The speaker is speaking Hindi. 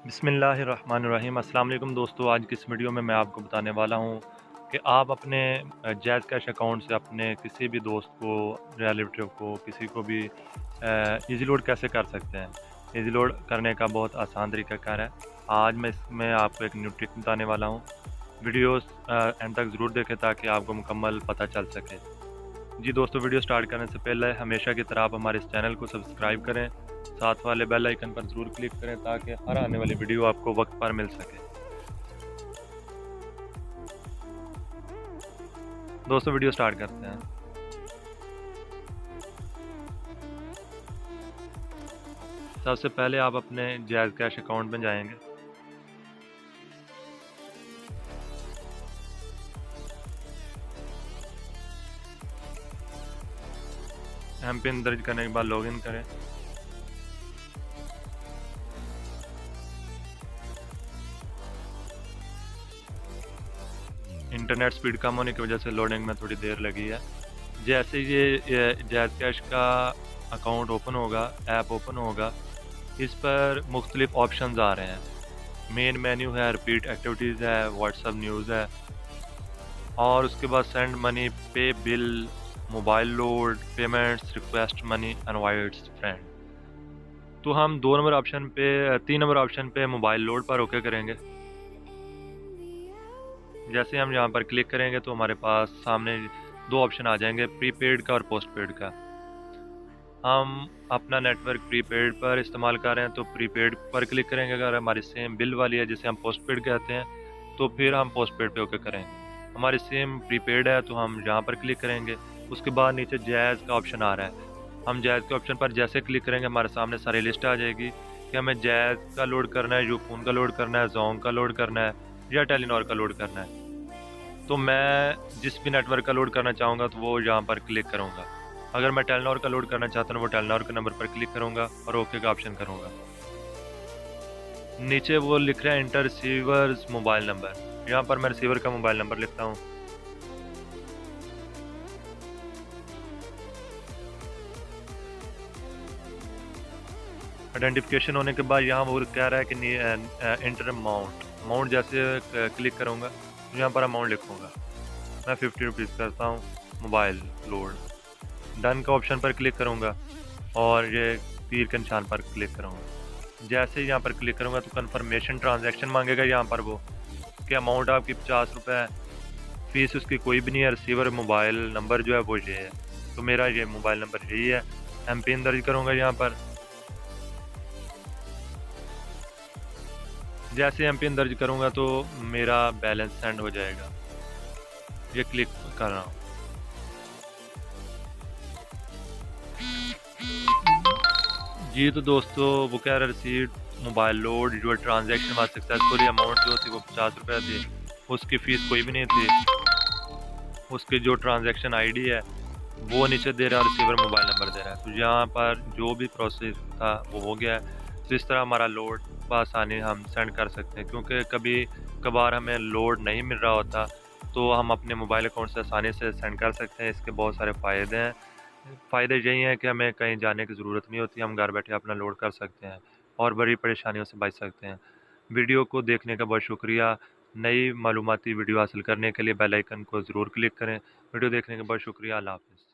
बिस्मिल्लाहिर्रहमानिर्रहीम। अस्सलाम वालेकुम दोस्तों, आज की इस वीडियो में मैं आपको बताने वाला हूँ कि आप अपने जैज़ कैश अकाउंट से अपने किसी भी दोस्त को, रिलेटिव को, किसी को भी ईज़ी लोड कैसे कर सकते हैं। ईज़ी लोड करने का बहुत आसान तरीक़ाकार है। आज मैं इसमें आपको एक न्यू ट्रिक बताने वाला हूँ। वीडियोस एंड तक ज़रूर देखें ताकि आपको मुकम्मल पता चल सके। जी दोस्तों, वीडियो स्टार्ट करने से पहले हमेशा की तरह आप हमारे इस चैनल को सब्सक्राइब करें, साथ वाले बेल आइकन पर ज़रूर क्लिक करें ताकि हर आने वाली वीडियो आपको वक्त पर मिल सके। दोस्तों वीडियो स्टार्ट करते हैं। सबसे पहले आप अपने जैज़ कैश अकाउंट में जाएंगे। एम पिन दर्ज करने के बाद लॉगिन करें। इंटरनेट स्पीड कम होने की वजह से लोडिंग में थोड़ी देर लगी है। जैसे ये जैज़ कैश का अकाउंट ओपन होगा, ऐप ओपन होगा, इस पर मुख्तलिफ ऑप्शंस आ रहे हैं। मेन मेन्यू है, रिपीट एक्टिविटीज़ है, व्हाट्सअप न्यूज़ है और उसके बाद सेंड मनी, पे bill, mobile load, payments, request money, invites friend. तो हम 2 नंबर ऑप्शन पे 3 नंबर ऑप्शन पे मोबाइल लोड पर ओके करेंगे। जैसे हम यहाँ पर क्लिक करेंगे तो हमारे पास सामने 2 ऑप्शन आ जाएंगे, प्रीपेड का और पोस्टपेड का। हम अपना नेटवर्क प्रीपेड पर इस्तेमाल कर रहे हैं तो प्रीपेड पर क्लिक करेंगे। अगर हमारी सेम बिल वाली है जिसे हम पोस्टपेड कहते हैं तो फिर हम पोस्टपेड पे ओके करेंगे। हमारी सेम प्रीपेड है तो हम यहाँ पर क्लिक करेंगे। उसके बाद नीचे जैज़ का ऑप्शन आ रहा है, हम जैज़ के ऑप्शन पर जैसे क्लिक करेंगे हमारे सामने सारी लिस्ट आ जाएगी कि हमें जैज़ का लोड करना है, यूफोन का लोड करना है, जोंग का लोड करना है या टेलीनॉर का लोड करना है। तो मैं जिस भी नेटवर्क का लोड करना चाहूँगा तो वो यहाँ पर क्लिक करूँगा। अगर मैं टेलीनॉर का लोड करना चाहता हूँ वो टेलीनॉर के नंबर पर क्लिक करूँगा और ओके का ऑप्शन करूँगा। नीचे वो लिख रहा है इंटर रिसीवर्स मोबाइल नंबर, यहाँ पर मैं रिसीवर का मोबाइल नंबर लिखता हूँ। आइडेंटिफिकेशन होने के बाद यहाँ वो कह रहा है कि इंटर अमाउंट जैसे क्लिक करूँगा तो यहाँ पर अमाउंट लिखूँगा। मैं 50 रुपीज़ करता हूँ। मोबाइल लोड, डन का ऑप्शन पर क्लिक करूँगा और ये तीर के निशान पर क्लिक करूँगा। जैसे ही यहाँ पर क्लिक करूँगा तो कंफर्मेशन ट्रांजैक्शन मांगेगा यहाँ पर वो कि अमाउंट आपकी 50 रुपये है, फीस उसकी कोई भी नहीं है, रिसीवर मोबाइल नंबर जो है वो ये है। तो मेरा ये मोबाइल नंबर यही है। एम पिन दर्ज करूँगा यहाँ पर। जैसे एम पिन दर्ज करूँगा तो मेरा बैलेंस सेंड हो जाएगा। ये क्लिक कर रहा हूँ। जी तो दोस्तों वो कह रहा रिसीव्ड मोबाइल लोड, जो ट्रांजैक्शन हमारा सक्सेसफुली, अमाउंट जो थी वो 50 रुपये थी, उसकी फ़ीस कोई भी नहीं थी। उसकी जो ट्रांजैक्शन आईडी है वो नीचे दे रहा है और रिसीवर मोबाइल नंबर दे रहा है। तो यहाँ पर जो भी प्रोसेस था वो हो गया है। तो इस तरह हमारा लोड बआसानी हम सेंड कर सकते हैं, क्योंकि कभी कभार हमें लोड नहीं मिल रहा होता तो हम अपने मोबाइल अकाउंट से आसानी से सेंड कर सकते हैं। इसके बहुत सारे फ़ायदे हैं। फ़ायदे यही हैं कि हमें कहीं जाने की ज़रूरत नहीं होती, हम घर बैठे अपना लोड कर सकते हैं और बड़ी परेशानियों से बच सकते हैं। वीडियो को देखने का बहुत शुक्रिया। नई मालूमाती वीडियो हासिल करने के लिए बेल आइकन को ज़रूर क्लिक करें। वीडियो देखने का बहुत शुक्रिया। अल्लाह हाफ़िज़।